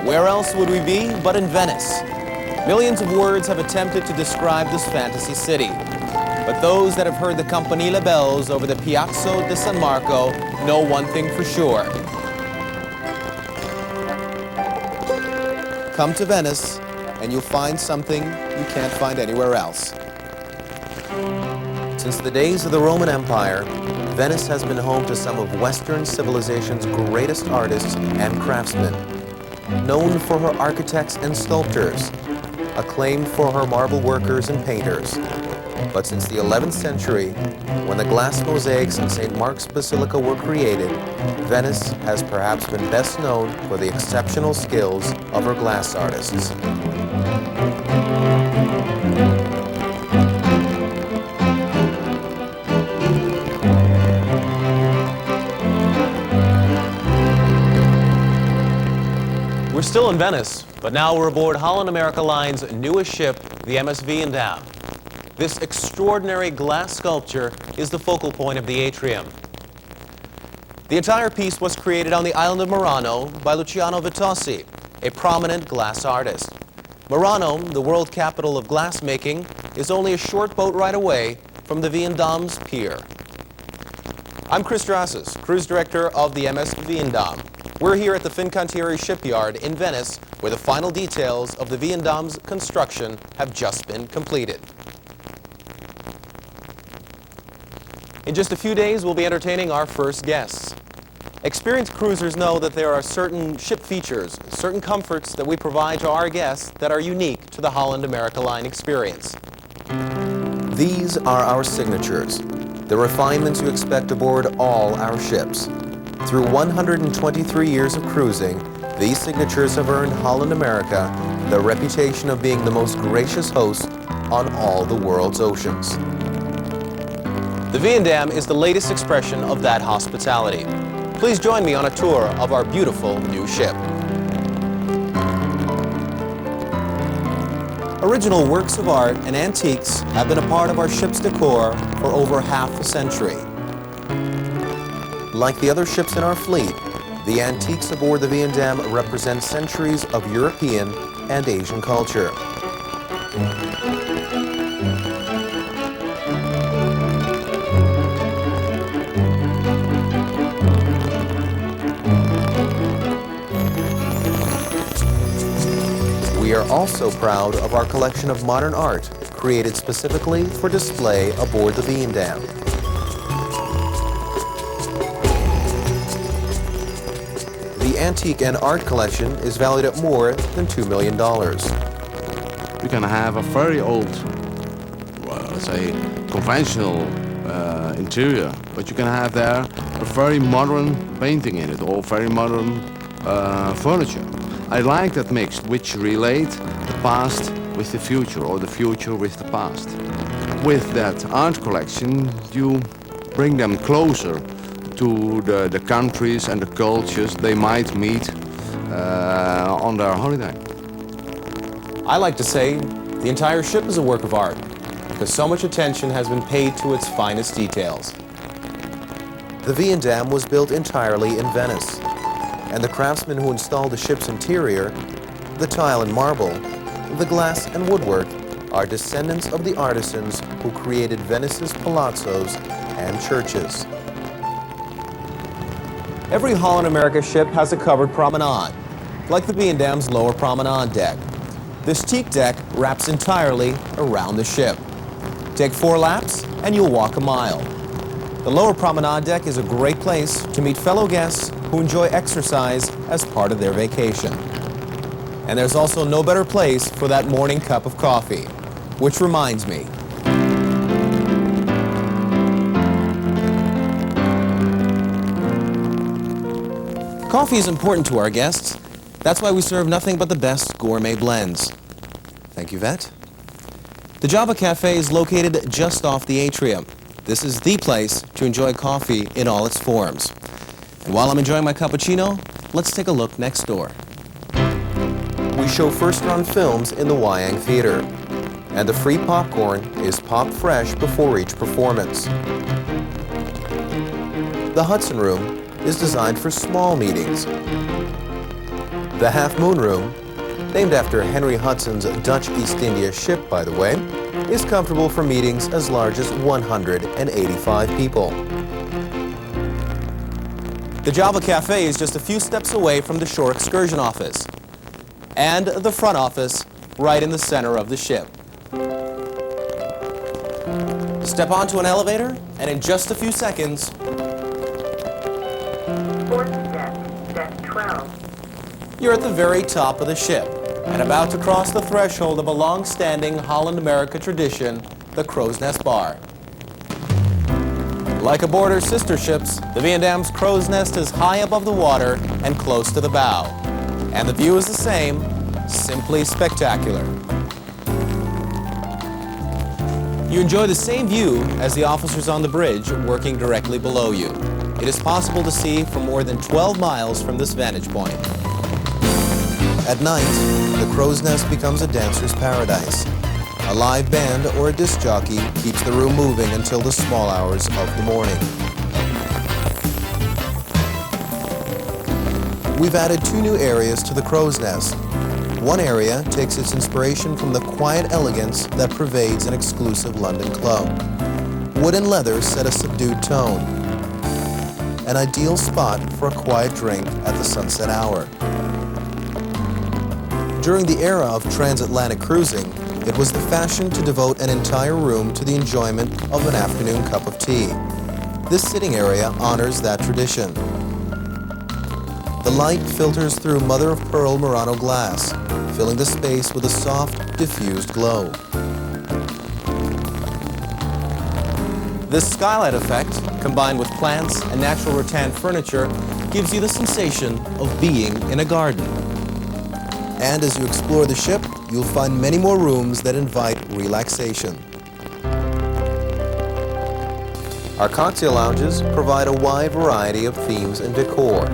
Where else would we be but in Venice? Millions of words have attempted to describe this fantasy city. But those that have heard the campanile bells over the Piazza di San Marco know one thing for sure. Come to Venice and you'll find something you can't find anywhere else. Since the days of the Roman Empire, Venice has been home to some of Western civilization's greatest artists and craftsmen. Known for her architects and sculptors, acclaimed for her marble workers and painters. But since the 11th century, when the glass mosaics in St. Mark's Basilica were created, Venice has perhaps been best known for the exceptional skills of her glass artists. We're still in Venice, but now we're aboard Holland America Line's newest ship, the MS Veendam. This extraordinary glass sculpture is the focal point of the atrium. The entire piece was created on the island of Murano by Luciano Vitossi, a prominent glass artist. Murano, the world capital of glassmaking, is only a short boat ride away from the Veendam's pier. I'm Chris Drassis, cruise director of the MS Veendam. We're here at the Fincantieri Shipyard in Venice, where the final details of the Veendam's construction have just been completed. In just a few days, we'll be entertaining our first guests. Experienced cruisers know that there are certain ship features, certain comforts that we provide to our guests that are unique to the Holland America Line experience. These are our signatures, the refinements you expect aboard all our ships. Through 123 years of cruising, these signatures have earned Holland America the reputation of being the most gracious host on all the world's oceans. The Veendam is the latest expression of that hospitality. Please join me on a tour of our beautiful new ship. Original works of art and antiques have been a part of our ship's decor for over half a century. Like the other ships in our fleet, the antiques aboard the Veendam represent centuries of European and Asian culture. We are also proud of our collection of modern art, created specifically for display aboard the Veendam. The antique and art collection is valued at more than $2 million. We can have a very old, well, let's say, conventional interior, but you can have there a very modern painting in it, or very modern furniture. I like that mix, which relate the past with the future, or the future with the past. With that art collection, you bring them closer to the countries and the cultures they might meet on their holiday. I like to say the entire ship is a work of art, because so much attention has been paid to its finest details. The Veendam was built entirely in Venice, and the craftsmen who installed the ship's interior, the tile and marble, the glass and woodwork, are descendants of the artisans who created Venice's palazzos and churches. Every Holland America ship has a covered promenade, like the Veendam's lower promenade deck. This teak deck wraps entirely around the ship. Take 4 laps and you'll walk a mile. The lower promenade deck is a great place to meet fellow guests who enjoy exercise as part of their vacation. And there's also no better place for that morning cup of coffee, which reminds me, coffee is important to our guests. That's why we serve nothing but the best gourmet blends. Thank you, Vet. The Java Cafe is located just off the atrium. This is the place to enjoy coffee in all its forms. And while I'm enjoying my cappuccino, let's take a look next door. We show first-run films in the Wayang Theater, and the free popcorn is popped fresh before each performance. The Hudson Room is designed for small meetings. The Half Moon Room, named after Henry Hudson's Dutch East India ship, by the way, is comfortable for meetings as large as 185 people. The Java Cafe is just a few steps away from the shore excursion office and the front office right in the center of the ship. Step onto an elevator and in just a few seconds, Fourth deck 12. you're at the very top of the ship and about to cross the threshold of a long-standing Holland America tradition, the Crow's Nest Bar. Like aboard her sister ships, the Veendam's Crow's Nest is high above the water and close to the bow. And the view is the same, simply spectacular. You enjoy the same view as the officers on the bridge working directly below you. It is possible to see for more than 12 miles from this vantage point. At night, the Crow's Nest becomes a dancer's paradise. A live band or a disc jockey keeps the room moving until the small hours of the morning. We've added 2 new areas to the Crow's Nest. One area takes its inspiration from the quiet elegance that pervades an exclusive London club. Wood and leather set a subdued tone. An ideal spot for a quiet drink at the sunset hour. During the era of transatlantic cruising, it was the fashion to devote an entire room to the enjoyment of an afternoon cup of tea. This sitting area honors that tradition. The light filters through mother-of-pearl Murano glass, filling the space with a soft, diffused glow. This skylight effect, combined with plants and natural rattan furniture, gives you the sensation of being in a garden. And as you explore the ship, you'll find many more rooms that invite relaxation. Our cocktail lounges provide a wide variety of themes and decor.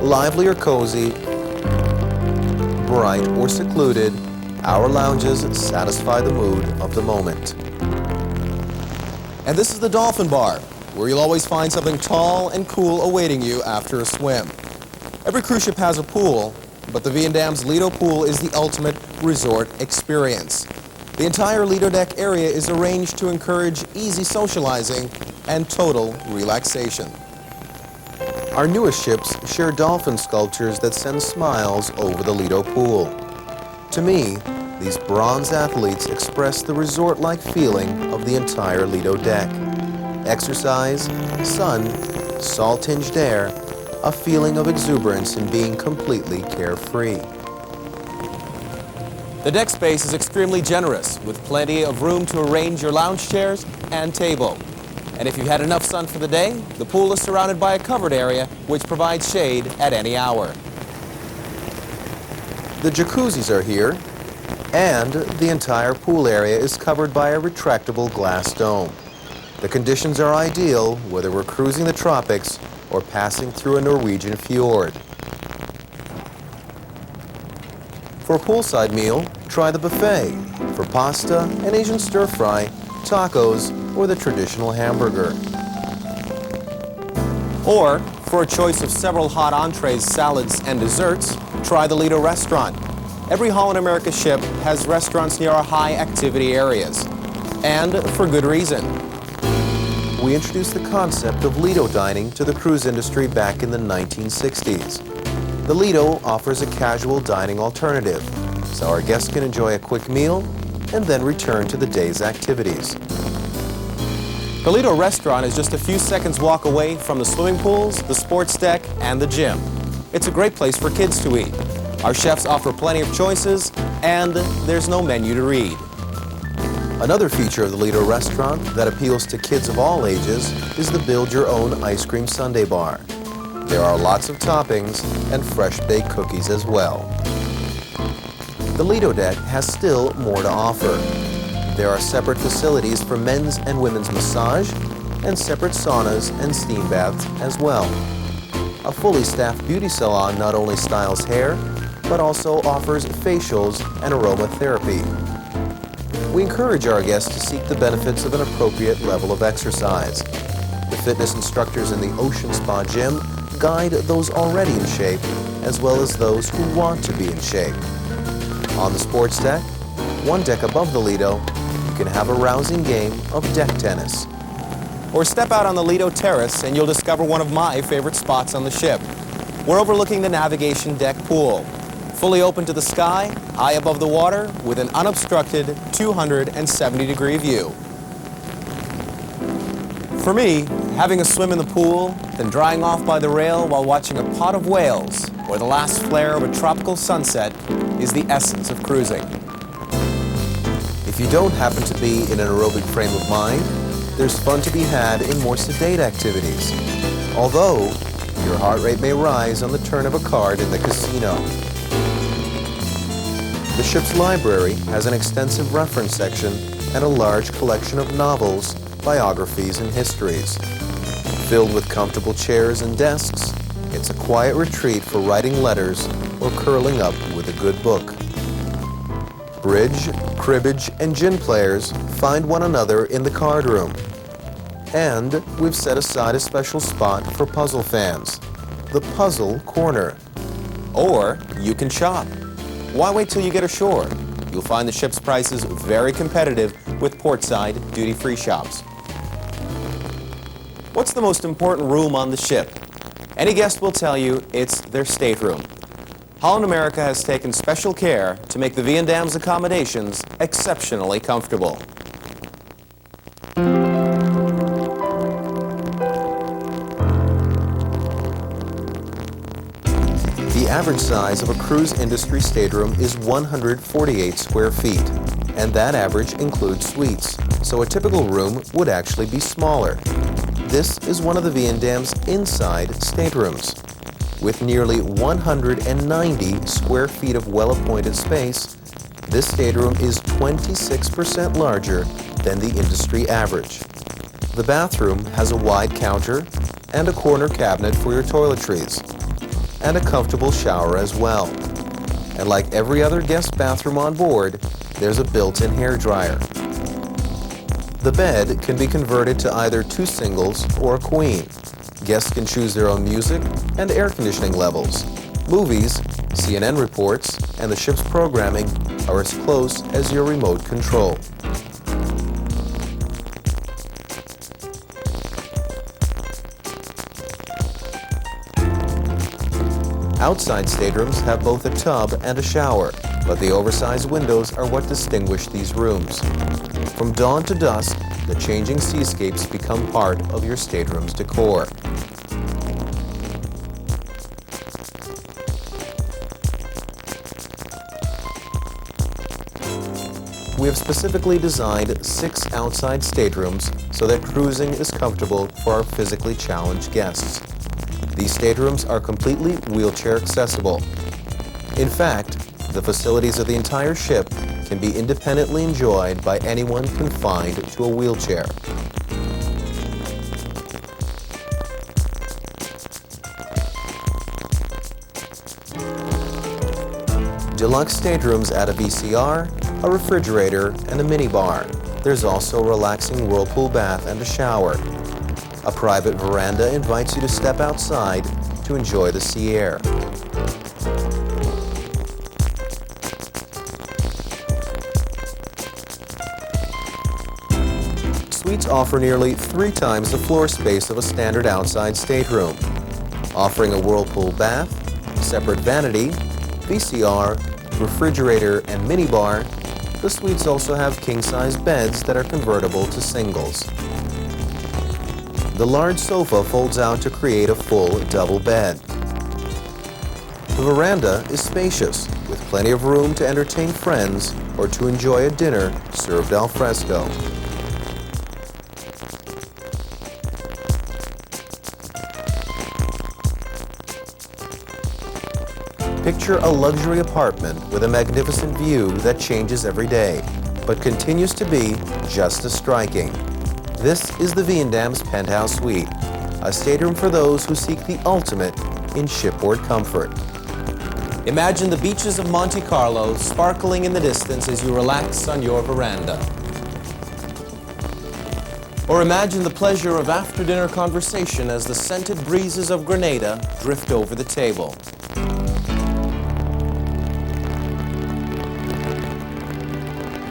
Lively or cozy, bright or secluded, our lounges satisfy the mood of the moment. And this is the Dolphin Bar, where you'll always find something tall and cool awaiting you after a swim. Every cruise ship has a pool, but the Veendam's Lido pool is the ultimate resort experience. The entire Lido deck area is arranged to encourage easy socializing and total relaxation. Our newest ships share dolphin sculptures that send smiles over the Lido pool. To me, these bronze athletes express the resort-like feeling of the entire Lido deck. Exercise, sun, salt-tinged air, a feeling of exuberance in being completely carefree. The deck space is extremely generous, with plenty of room to arrange your lounge chairs and table. And if you've had enough sun for the day, the pool is surrounded by a covered area which provides shade at any hour. The jacuzzis are here, and the entire pool area is covered by a retractable glass dome. The conditions are ideal whether we're cruising the tropics or passing through a Norwegian fjord. For a poolside meal, try the buffet for pasta, an Asian stir-fry, tacos, or the traditional hamburger. Or, for a choice of several hot entrees, salads, and desserts, try the Lido restaurant. Every Holland America ship has restaurants near our high-activity areas, and for good reason. We introduced the concept of Lido dining to the cruise industry back in the 1960s. The Lido offers a casual dining alternative, so our guests can enjoy a quick meal and then return to the day's activities. The Lido restaurant is just a few seconds walk away from the swimming pools, the sports deck, and the gym. It's a great place for kids to eat. Our chefs offer plenty of choices, and there's no menu to read. Another feature of the Lido restaurant that appeals to kids of all ages is the build-your-own ice cream sundae bar. There are lots of toppings and fresh-baked cookies as well. The Lido deck has still more to offer. There are separate facilities for men's and women's massage and separate saunas and steam baths as well. A fully staffed beauty salon not only styles hair, but also offers facials and aromatherapy. We encourage our guests to seek the benefits of an appropriate level of exercise. The fitness instructors in the Ocean Spa Gym guide those already in shape, as well as those who want to be in shape. On the sports deck, one deck above the Lido, you can have a rousing game of deck tennis. Or step out on the Lido terrace and you'll discover one of my favorite spots on the ship. We're overlooking the navigation deck pool, fully open to the sky, high above the water, with an unobstructed 270-degree view. For me, having a swim in the pool, then drying off by the rail while watching a pod of whales or the last flare of a tropical sunset is the essence of cruising. If you don't happen to be in an aerobic frame of mind, there's fun to be had in more sedate activities. Although, your heart rate may rise on the turn of a card in the casino. The ship's library has an extensive reference section and a large collection of novels, biographies, and histories. Filled with comfortable chairs and desks, it's a quiet retreat for writing letters or curling up with a good book. Bridge, cribbage, and gin players find one another in the card room. And we've set aside a special spot for puzzle fans, the Puzzle Corner. Or you can shop. Why wait till you get ashore? You'll find the ship's prices very competitive with portside duty-free shops. What's the most important room on the ship? Any guest will tell you it's their stateroom. Holland America has taken special care to make the Veendam's accommodations exceptionally comfortable. The average size of a cruise industry stateroom is 148 square feet, and that average includes suites, so a typical room would actually be smaller. This is one of the Veendam's inside staterooms. With nearly 190 square feet of well-appointed space, this stateroom is 26% larger than the industry average. The bathroom has a wide counter and a corner cabinet for your toiletries, and a comfortable shower as well. And like every other guest bathroom on board, there's a built-in hairdryer. The bed can be converted to either two singles or a queen. Guests can choose their own music and air conditioning levels. Movies, CNN reports, and the ship's programming are as close as your remote control. Outside staterooms have both a tub and a shower, but the oversized windows are what distinguish these rooms. From dawn to dusk, the changing seascapes become part of your stateroom's decor. We have specifically designed 6 outside staterooms so that cruising is comfortable for our physically challenged guests. These staterooms are completely wheelchair accessible. In fact, the facilities of the entire ship can be independently enjoyed by anyone confined to a wheelchair. Deluxe staterooms add a VCR, a refrigerator, and a minibar. There's also a relaxing whirlpool bath and a shower. A private veranda invites you to step outside to enjoy the sea air. Suites offer nearly 3 times the floor space of a standard outside stateroom, offering a whirlpool bath, separate vanity, VCR, refrigerator, and minibar. The suites also have king-size beds that are convertible to singles. The large sofa folds out to create a full double bed. The veranda is spacious, with plenty of room to entertain friends or to enjoy a dinner served al fresco. Picture a luxury apartment with a magnificent view that changes every day, but continues to be just as striking. This is the Veendam's Penthouse Suite, a stateroom for those who seek the ultimate in shipboard comfort. Imagine the beaches of Monte Carlo sparkling in the distance as you relax on your veranda. Or imagine the pleasure of after-dinner conversation as the scented breezes of Grenada drift over the table.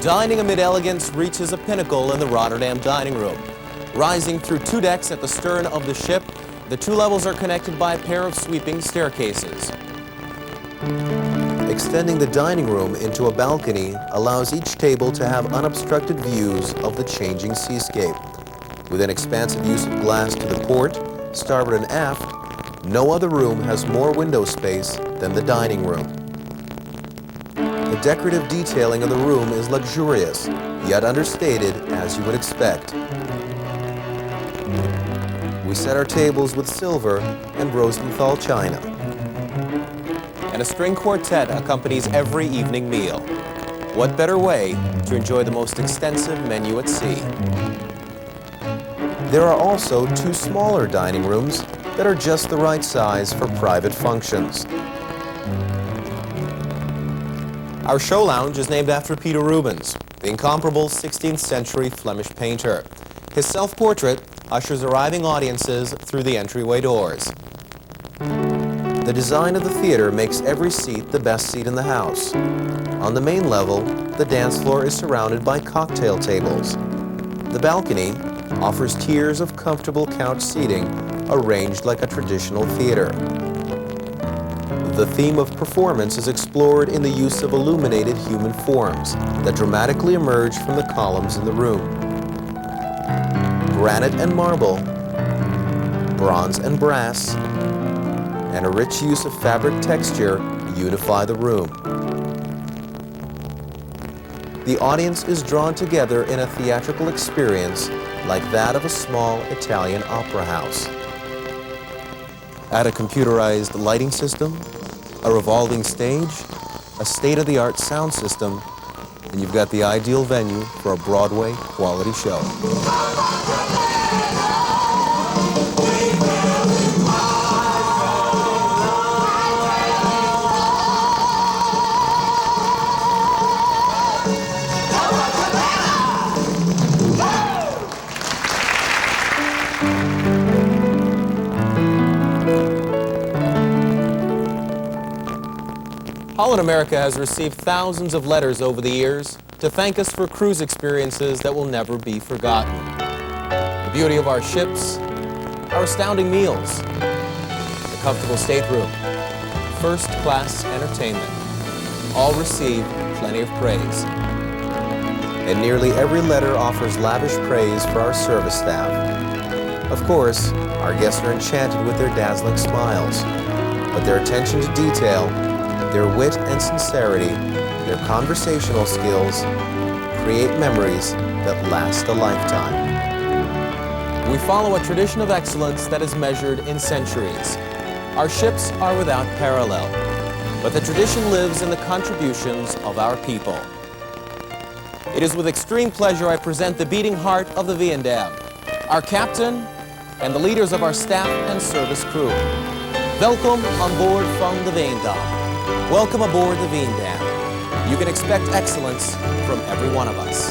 Dining amid elegance reaches a pinnacle in the Rotterdam dining room. Rising through 2 decks at the stern of the ship, the 2 levels are connected by a pair of sweeping staircases. Extending the dining room into a balcony allows each table to have unobstructed views of the changing seascape. With an expansive use of glass to the port, starboard and aft, no other room has more window space than the dining room. The decorative detailing of the room is luxurious, yet understated as you would expect. We set our tables with silver and Rosenthal china. And a string quartet accompanies every evening meal. What better way to enjoy the most extensive menu at sea? There are also 2 smaller dining rooms that are just the right size for private functions. Our show lounge is named after Peter Rubens, the incomparable 16th century Flemish painter. His self-portrait ushers arriving audiences through the entryway doors. The design of the theater makes every seat the best seat in the house. On the main level, the dance floor is surrounded by cocktail tables. The balcony offers tiers of comfortable couch seating arranged like a traditional theater. The theme of performance is explored in the use of illuminated human forms that dramatically emerge from the columns in the room. Granite and marble, bronze and brass, and a rich use of fabric texture unify the room. The audience is drawn together in a theatrical experience like that of a small Italian opera house. Add a computerized lighting system, a revolving stage, a state-of-the-art sound system, and you've got the ideal venue for a Broadway quality show. Holland America has received thousands of letters over the years to thank us for cruise experiences that will never be forgotten. The beauty of our ships, our astounding meals, the comfortable stateroom, first-class entertainment, all receive plenty of praise. And nearly every letter offers lavish praise for our service staff. Of course, our guests are enchanted with their dazzling smiles, but their attention to detail, their wit and sincerity, their conversational skills create memories that last a lifetime. We follow a tradition of excellence that is measured in centuries. Our ships are without parallel, but the tradition lives in the contributions of our people. It is with extreme pleasure I present the beating heart of the Veendam, our captain, and the leaders of our staff and service crew. Welkom aan boord van de Veendam. Welcome aboard the Veendam. You can expect excellence from every one of us.